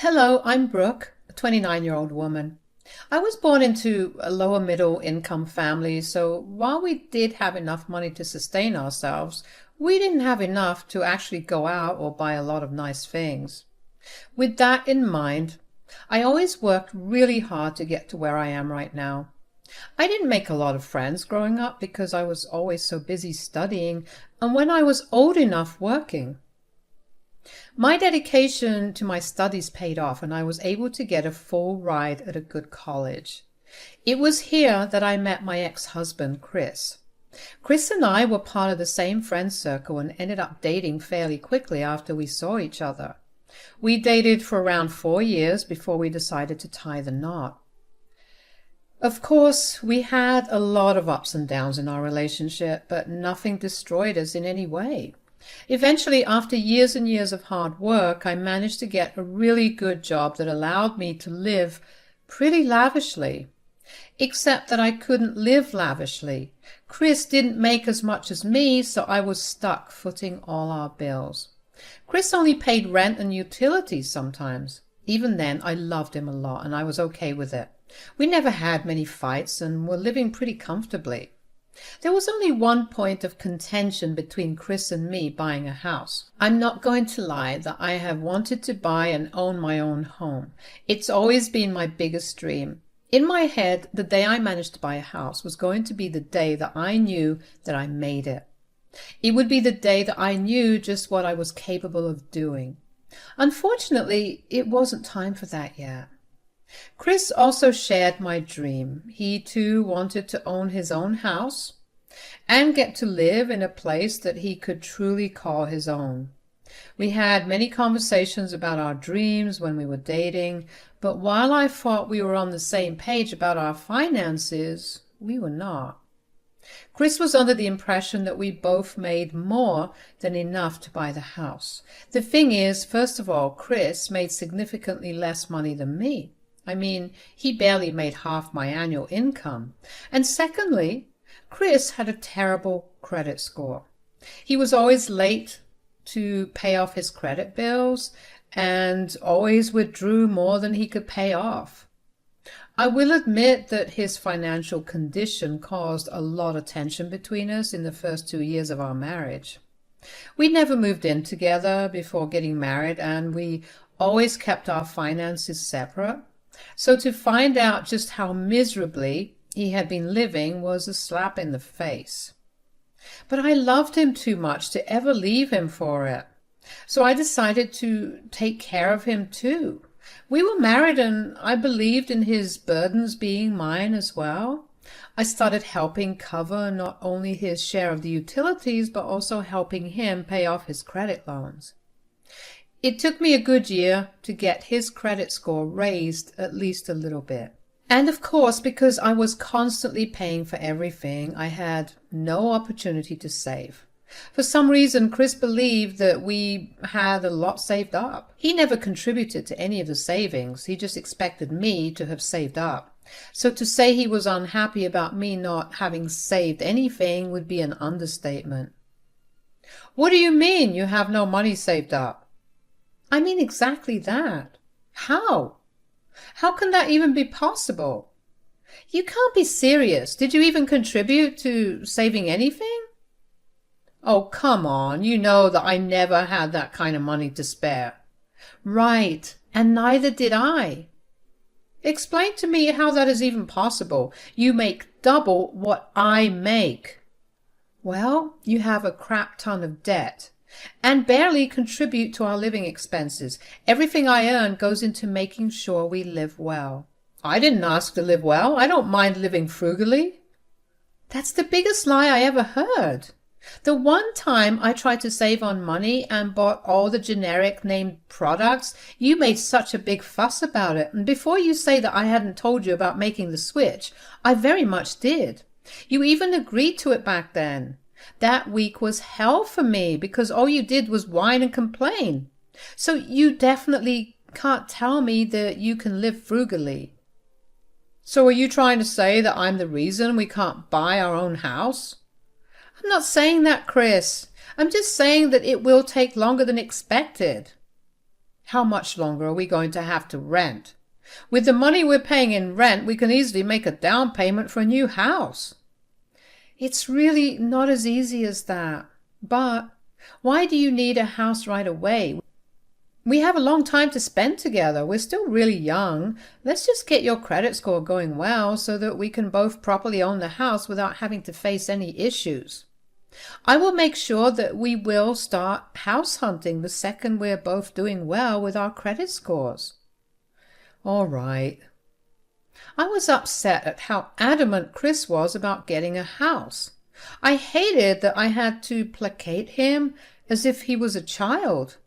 Hello, I'm Brooke, a 29-year-old woman. I was born into a lower middle income family, so while we did have enough money to sustain ourselves, we didn't have enough to actually go out or buy a lot of nice things. With that in mind, I always worked really hard to get to where I am right now. I didn't make a lot of friends growing up because I was always so busy studying and when I was old enough working. My dedication to my studies paid off and I was able to get a full ride at a good college. It was here that I met my ex-husband, Chris. Chris and I were part of the same friend circle and ended up dating fairly quickly after we saw each other. We dated for around 4 years before we decided to tie the knot. Of course, we had a lot of ups and downs in our relationship, but nothing destroyed us in any way. Eventually, after years and years of hard work, I managed to get a really good job that allowed me to live pretty lavishly. Except that I couldn't live lavishly. Chris didn't make as much as me, so I was stuck footing all our bills. Chris only paid rent and utilities sometimes. Even then, I loved him a lot and I was okay with it. We never had many fights and were living pretty comfortably. There was only one point of contention between Chris and me buying a house. I'm not going to lie that I have wanted to buy and own my own home. It's always been my biggest dream. In my head, the day I managed to buy a house was going to be the day that I knew that I made it. It would be the day that I knew just what I was capable of doing. Unfortunately, it wasn't time for that yet. Chris also shared my dream. He too wanted to own his own house and get to live in a place that he could truly call his own. We had many conversations about our dreams when we were dating, but while I thought we were on the same page about our finances, we were not. Chris was under the impression that we both made more than enough to buy the house. The thing is, first of all, Chris made significantly less money than me. I mean, he barely made half my annual income. And secondly, Chris had a terrible credit score. He was always late to pay off his credit bills and always withdrew more than he could pay off. I will admit that his financial condition caused a lot of tension between us in the first 2 years of our marriage. We never moved in together before getting married, and we always kept our finances separate. So to find out just how miserably he had been living was a slap in the face. But I loved him too much to ever leave him for it. So I decided to take care of him too. We were married and I believed in his burdens being mine as well. I started helping cover not only his share of the utilities, but also helping him pay off his credit loans. It took me a good year to get his credit score raised at least a little bit. And of course, because I was constantly paying for everything, I had no opportunity to save. For some reason, Chris believed that we had a lot saved up. He never contributed to any of the savings. He just expected me to have saved up. So to say he was unhappy about me not having saved anything would be an understatement. What do you mean you have no money saved up? I mean exactly that. How? How can that even be possible? You can't be serious. Did you even contribute to saving anything? Oh, come on. You know that I never had that kind of money to spare. Right, and neither did I. Explain to me how that is even possible. You make double what I make. Well, you have a crap ton of debt and barely contribute to our living expenses. Everything I earn goes into making sure we live well. I didn't ask to live well. I don't mind living frugally. That's the biggest lie I ever heard. The one time I tried to save on money and bought all the generic named products, you made such a big fuss about it. And before you say that I hadn't told you about making the switch, I very much did. You even agreed to it back then. That week was hell for me because all you did was whine and complain. So you definitely can't tell me that you can live frugally. So are you trying to say that I'm the reason we can't buy our own house? I'm not saying that, Chris. I'm just saying that it will take longer than expected. How much longer are we going to have to rent? With the money we're paying in rent, we can easily make a down payment for a new house. It's really not as easy as that. But why do you need a house right away? We have a long time to spend together. We're still really young. Let's just get your credit score going well so that we can both properly own the house without having to face any issues. I will make sure that we will start house hunting the second we're both doing well with our credit scores. All right. I was upset at how adamant Chris was about getting a house. I hated that I had to placate him as if he was a child.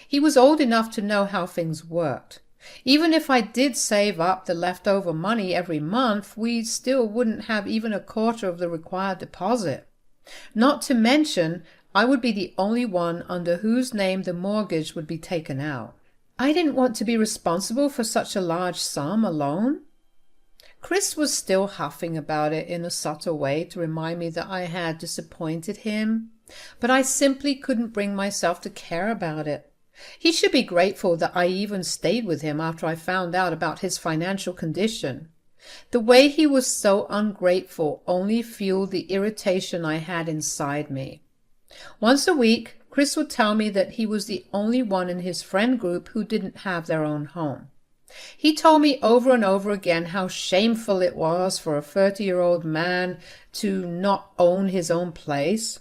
He was old enough to know how things worked. Even if I did save up the leftover money every month, we still wouldn't have even a quarter of the required deposit. Not to mention, I would be the only one under whose name the mortgage would be taken out. I didn't want to be responsible for such a large sum alone. Chris was still huffing about it in a subtle way to remind me that I had disappointed him, but I simply couldn't bring myself to care about it. He should be grateful that I even stayed with him after I found out about his financial condition. The way he was so ungrateful only fueled the irritation I had inside me. Once a week, Chris would tell me that he was the only one in his friend group who didn't have their own home. He told me over and over again how shameful it was for a 30-year-old man to not own his own place.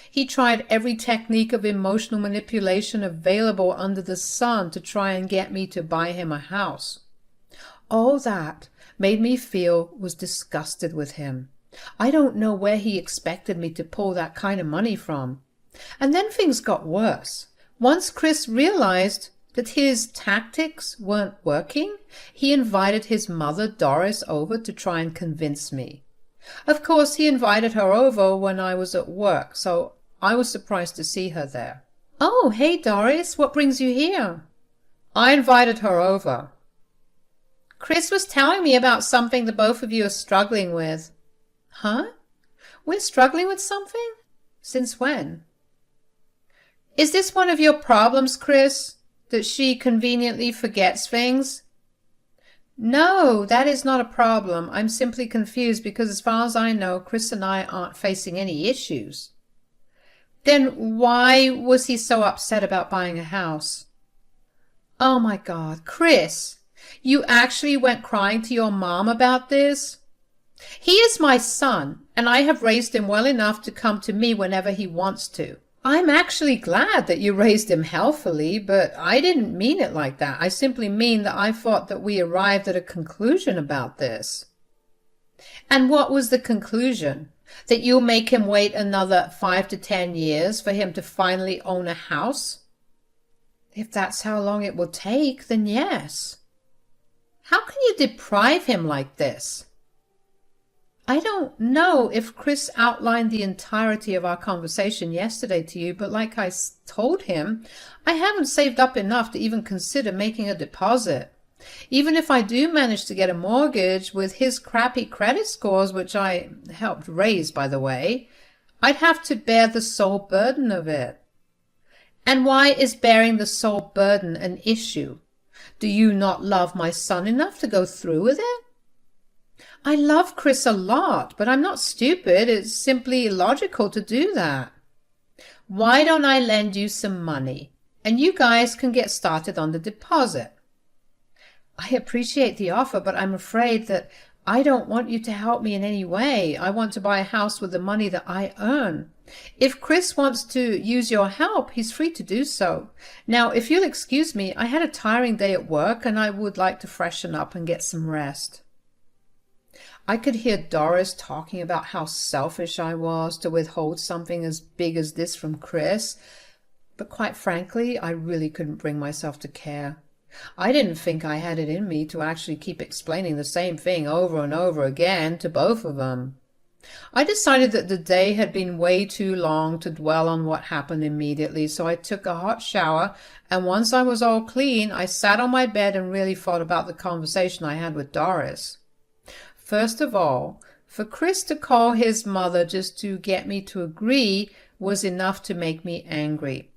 He tried every technique of emotional manipulation available under the sun to try and get me to buy him a house. All that made me feel was disgusted with him. I don't know where he expected me to pull that kind of money from. And then things got worse. Once Chris realized that his tactics weren't working, he invited his mother, Doris, over to try and convince me. Of course, he invited her over when I was at work, so I was surprised to see her there. "Oh, hey, Doris, what brings you here?" "I invited her over." "Chris was telling me about something the both of you are struggling with." "Huh? We're struggling with something? Since when?" "Is this one of your problems, Chris? That she conveniently forgets things?" "No, that is not a problem. I'm simply confused because as far as I know, Chris and I aren't facing any issues." "Then why was he so upset about buying a house?" "Oh my God, Chris, you actually went crying to your mom about this?" "He is my son, and I have raised him well enough to come to me whenever he wants to." "I'm actually glad that you raised him healthily, but I didn't mean it like that. I simply mean that I thought that we arrived at a conclusion about this." "And what was the conclusion? That you'll make him wait another 5 to 10 years for him to finally own a house?" "If that's how long it will take, then yes." "How can you deprive him like this?" I don't know if Chris outlined the entirety of our conversation yesterday to you, but like I told him, I haven't saved up enough to even consider making a deposit. Even if I do manage to get a mortgage with his crappy credit scores, which I helped raise, by the way, I'd have to bear the sole burden of it. And why is bearing the sole burden an issue? Do you not love my son enough to go through with it? I love Chris a lot, but I'm not stupid. It's simply illogical to do that. Why don't I lend you some money, and you guys can get started on the deposit? I appreciate the offer, but I'm afraid that I don't want you to help me in any way. I want to buy a house with the money that I earn. If Chris wants to use your help, he's free to do so. Now, if you'll excuse me, I had a tiring day at work, and I would like to freshen up and get some rest. I could hear Doris talking about how selfish I was to withhold something as big as this from Chris, but quite frankly, I really couldn't bring myself to care. I didn't think I had it in me to actually keep explaining the same thing over and over again to both of them. I decided that the day had been way too long to dwell on what happened immediately, so I took a hot shower, and once I was all clean, I sat on my bed and really thought about the conversation I had with Doris. First of all, for Chris to call his mother just to get me to agree was enough to make me angry.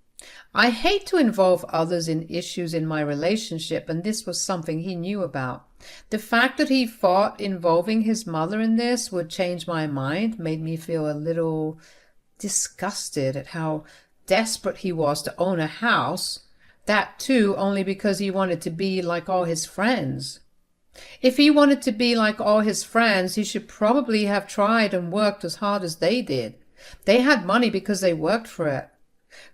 I hate to involve others in issues in my relationship, and this was something he knew about. The fact that he thought involving his mother in this would change my mind made me feel a little disgusted at how desperate he was to own a house, that too only because he wanted to be like all his friends. If he wanted to be like all his friends, he should probably have tried and worked as hard as they did. They had money because they worked for it.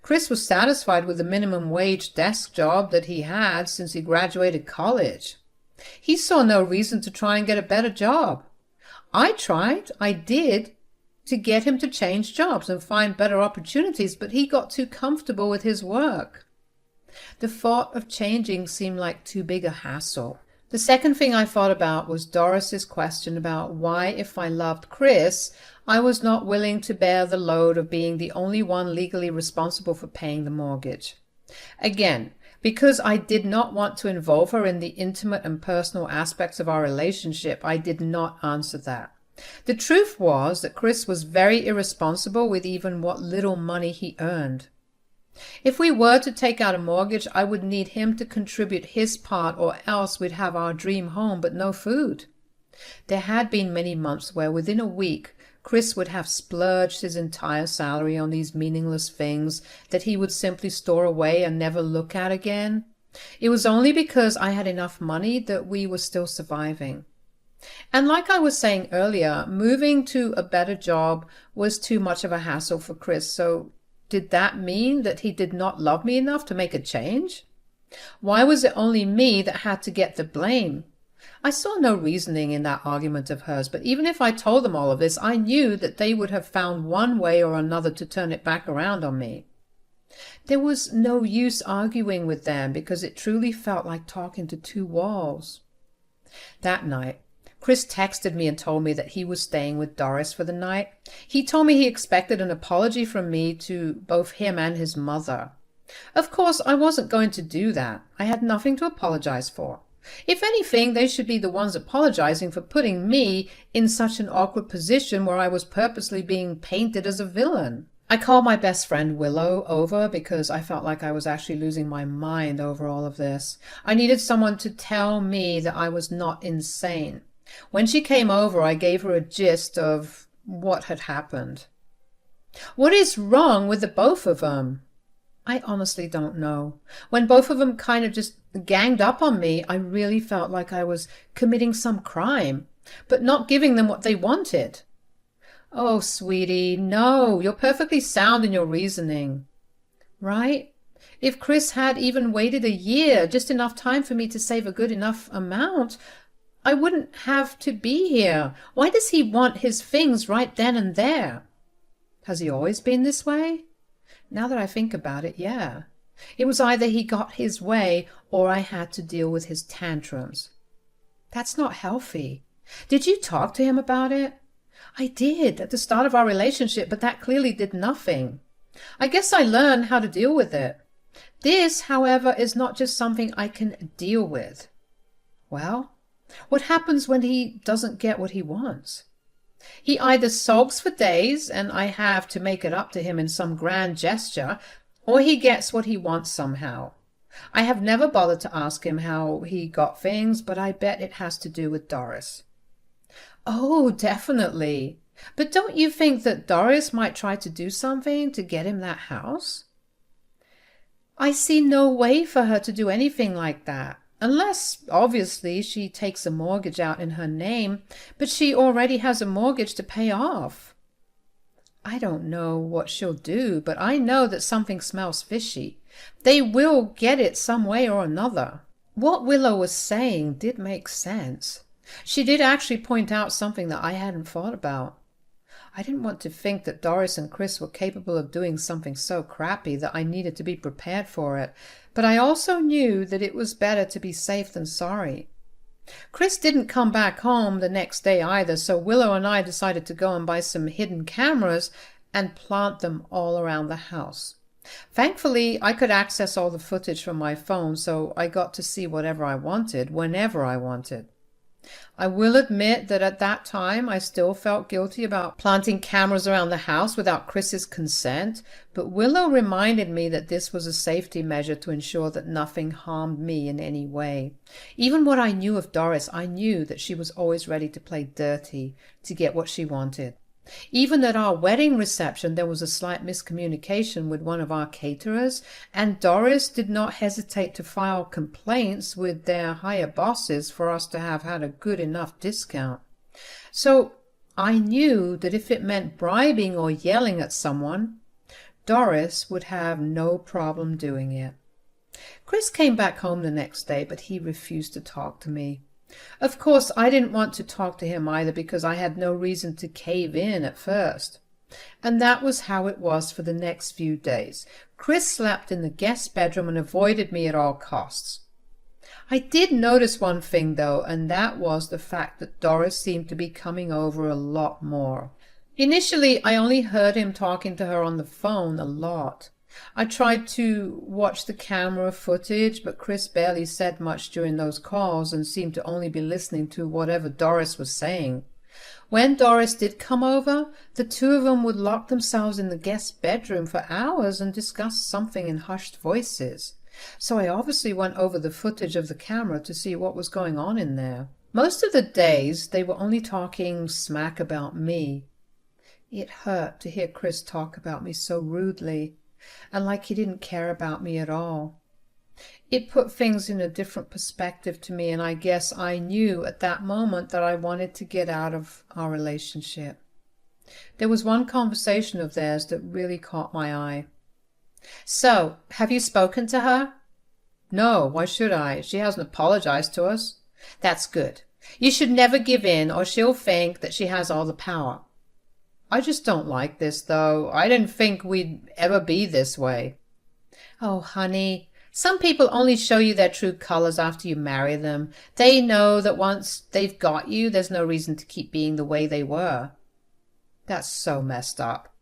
Chris was satisfied with the minimum wage desk job that he had since he graduated college. He saw no reason to try and get a better job. I did, to get him to change jobs and find better opportunities, but he got too comfortable with his work. The thought of changing seemed like too big a hassle. The second thing I thought about was Doris's question about why, if I loved Chris, I was not willing to bear the load of being the only one legally responsible for paying the mortgage. Again, because I did not want to involve her in the intimate and personal aspects of our relationship, I did not answer that. The truth was that Chris was very irresponsible with even what little money he earned. If we were to take out a mortgage, I would need him to contribute his part, or else we'd have our dream home but no food. There had been many months where within a week Chris would have splurged his entire salary on these meaningless things that he would simply store away and never look at again. It was only because I had enough money that we were still surviving. And like I was saying earlier, moving to a better job was too much of a hassle for Chris, so did that mean that he did not love me enough to make a change? Why was it only me that had to get the blame? I saw no reasoning in that argument of hers, but even if I told them all of this, I knew that they would have found one way or another to turn it back around on me. There was no use arguing with them because it truly felt like talking to two walls. That night, Chris texted me and told me that he was staying with Doris for the night. He told me he expected an apology from me to both him and his mother. Of course, I wasn't going to do that. I had nothing to apologize for. If anything, they should be the ones apologizing for putting me in such an awkward position where I was purposely being painted as a villain. I called my best friend Willow over because I felt like I was actually losing my mind over all of this. I needed someone to tell me that I was not insane. When she came over, I gave her a gist of what had happened. What is wrong with the both of them? I honestly don't know. When both of them kind of just ganged up on me, I really felt like I was committing some crime, but not giving them what they wanted. Oh, sweetie, no, you're perfectly sound in your reasoning. Right? If Chris had even waited a year, just enough time for me to save a good enough amount, I wouldn't have to be here. Why does he want his things right then and there? Has he always been this way? Now that I think about it, yeah. It was either he got his way or I had to deal with his tantrums. That's not healthy. Did you talk to him about it? I did at the start of our relationship, but that clearly did nothing. I guess I learned how to deal with it. This, however, is not just something I can deal with. Well, what happens when he doesn't get what he wants? He either sulks for days, and I have to make it up to him in some grand gesture, or he gets what he wants somehow. I have never bothered to ask him how he got things, but I bet it has to do with Doris. Oh, definitely. But don't you think that Doris might try to do something to get him that house? I see no way for her to do anything like that. Unless, obviously, she takes a mortgage out in her name, but she already has a mortgage to pay off. I don't know what she'll do, but I know that something smells fishy. They will get it some way or another. What Willow was saying did make sense. She did actually point out something that I hadn't thought about. I didn't want to think that Doris and Chris were capable of doing something so crappy that I needed to be prepared for it, but I also knew that it was better to be safe than sorry. Chris didn't come back home the next day either, so Willow and I decided to go and buy some hidden cameras and plant them all around the house. Thankfully, I could access all the footage from my phone, so I got to see whatever I wanted, whenever I wanted. I will admit that at that time I still felt guilty about planting cameras around the house without Chris's consent, but Willow reminded me that this was a safety measure to ensure that nothing harmed me in any way. Even what I knew of Doris, I knew that she was always ready to play dirty to get what she wanted. Even at our wedding reception, there was a slight miscommunication with one of our caterers, and Doris did not hesitate to file complaints with their higher bosses for us to have had a good enough discount. So I knew that if it meant bribing or yelling at someone, Doris would have no problem doing it. Chris came back home the next day, but he refused to talk to me. Of course, I didn't want to talk to him either because I had no reason to cave in at first. And that was how it was for the next few days. Chris slept in the guest bedroom and avoided me at all costs. I did notice one thing, though, and that was the fact that Doris seemed to be coming over a lot more. Initially, I only heard him talking to her on the phone a lot. I tried to watch the camera footage, but Chris barely said much during those calls and seemed to only be listening to whatever Doris was saying. When Doris did come over, the two of them would lock themselves in the guest bedroom for hours and discuss something in hushed voices. So I obviously went over the footage of the camera to see what was going on in there. Most of the days, they were only talking smack about me. It hurt to hear Chris talk about me so rudely, and like he didn't care about me at all. It put things in a different perspective to me, and I guess I knew at that moment that I wanted to get out of our relationship. There was one conversation of theirs that really caught my eye. "So, have you spoken to her?" "No, why should I? She hasn't apologized to us." "That's good. You should never give in, or she'll think that she has all the power." "I just don't like this, though. I didn't think we'd ever be this way." "Oh, honey, some people only show you their true colors after you marry them. They know that once they've got you, there's no reason to keep being the way they were." That's so messed up.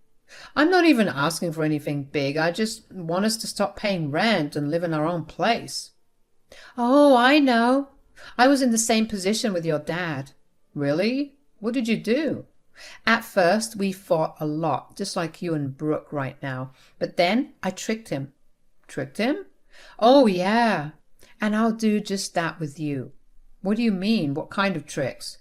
I'm not even asking for anything big. I just want us to stop paying rent and live in our own place. "Oh, I know. I was in the same position with your dad." "Really? What did you do?" "At first, we fought a lot, just like you and Brooke right now. But then I tricked him." "Tricked him?" "Oh, yeah. And I'll do just that with you." "What do you mean? What kind of tricks?"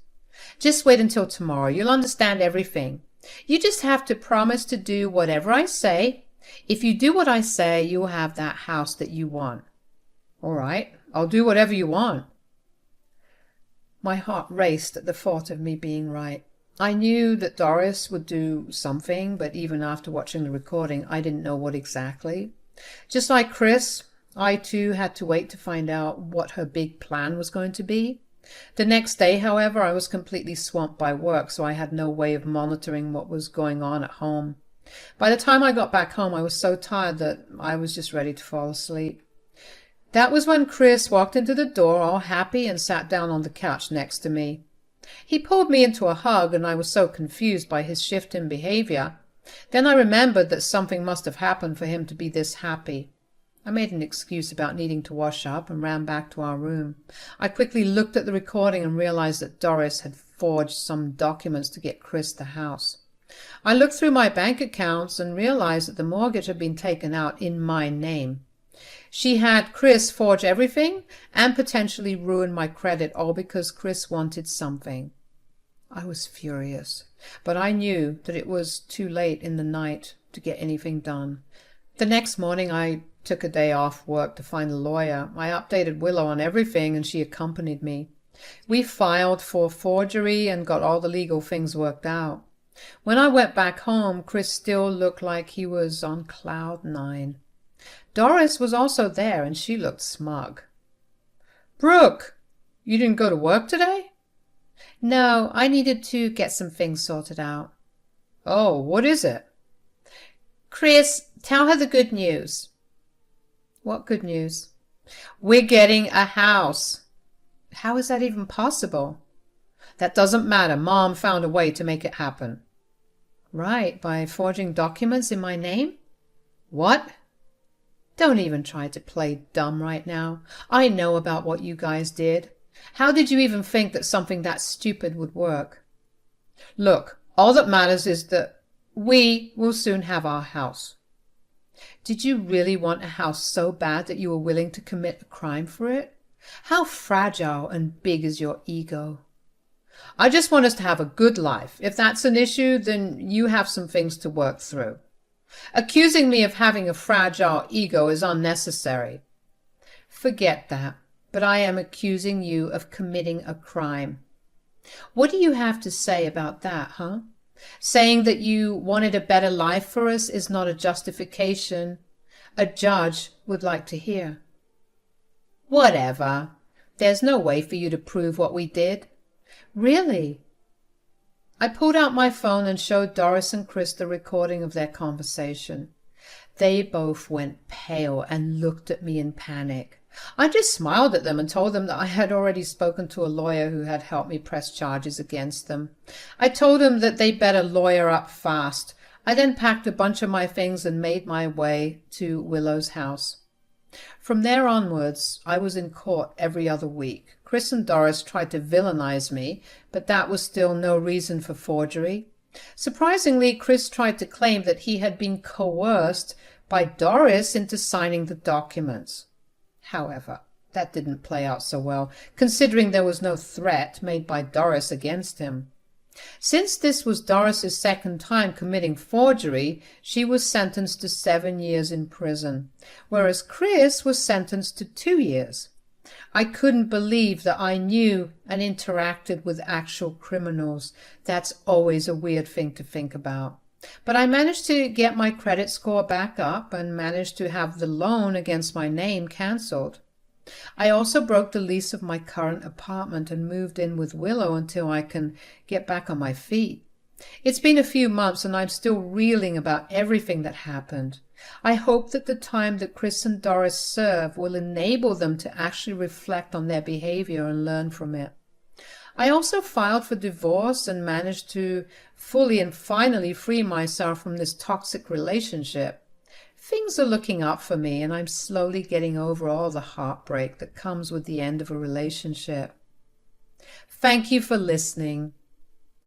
"Just wait until tomorrow. You'll understand everything. You just have to promise to do whatever I say. If you do what I say, you'll have that house that you want." "All right. I'll do whatever you want." My heart raced at the thought of me being right. I knew that Doris would do something, but even after watching the recording, I didn't know what exactly. Just like Chris, I too had to wait to find out what her big plan was going to be. The next day, however, I was completely swamped by work, so I had no way of monitoring what was going on at home. By the time I got back home, I was so tired that I was just ready to fall asleep. That was when Chris walked into the door all happy and sat down on the couch next to me. He pulled me into a hug, and I was so confused by his shift in behavior. Then I remembered that something must have happened for him to be this happy. I made an excuse about needing to wash up and ran back to our room. I quickly looked at the recording and realized that Doris had forged some documents to get Chris the house. I looked through my bank accounts and realized that the mortgage had been taken out in my name. She had Chris forge everything and potentially ruin my credit, all because Chris wanted something. I was furious, but I knew that it was too late in the night to get anything done. The next morning I took a day off work to find a lawyer. I updated Willow on everything, and she accompanied me. We filed for forgery and got all the legal things worked out. When I went back home, Chris still looked like he was on cloud 9. Doris was also there, and she looked smug. "Brooke, you didn't go to work today?" "No, I needed to get some things sorted out." "Oh, what is it?" "Chris, tell her the good news." "What good news?" "We're getting a house." "How is that even possible?" "That doesn't matter. Mom found a way to make it happen." "Right, by forging documents in my name?" "What?" "Don't even try to play dumb right now. I know about what you guys did. How did you even think that something that stupid would work? Look, all that matters is that we will soon have our house. Did you really want a house so bad that you were willing to commit a crime for it? How fragile and big is your ego? I just want us to have a good life. If that's an issue, then you have some things to work through. Accusing me of having a fragile ego is unnecessary. Forget that, but I am accusing you of committing a crime. What do you have to say about that, huh? Saying that you wanted a better life for us is not a justification a judge would like to hear. Whatever. There's no way for you to prove what we did. Really? I pulled out my phone and showed Doris and Chris the recording of their conversation. They both went pale and looked at me in panic. I just smiled at them and told them that I had already spoken to a lawyer who had helped me press charges against them. I told them that they better lawyer up fast. I then packed a bunch of my things and made my way to Willow's house. From there onwards, I was in court every other week. Chris and Doris tried to villainize me, but that was still no reason for forgery. Surprisingly, Chris tried to claim that he had been coerced by Doris into signing the documents. However, that didn't play out so well, considering there was no threat made by Doris against him. Since this was Doris's second time committing forgery, she was sentenced to 7 years in prison, whereas Chris was sentenced to 2 years. I couldn't believe that I knew and interacted with actual criminals. That's always a weird thing to think about. But I managed to get my credit score back up and managed to have the loan against my name cancelled. I also broke the lease of my current apartment and moved in with Willow until I can get back on my feet. It's been a few months and I'm still reeling about everything that happened. I hope that the time that Chris and Doris serve will enable them to actually reflect on their behavior and learn from it. I also filed for divorce and managed to fully and finally free myself from this toxic relationship. Things are looking up for me, and I'm slowly getting over all the heartbreak that comes with the end of a relationship. Thank you for listening.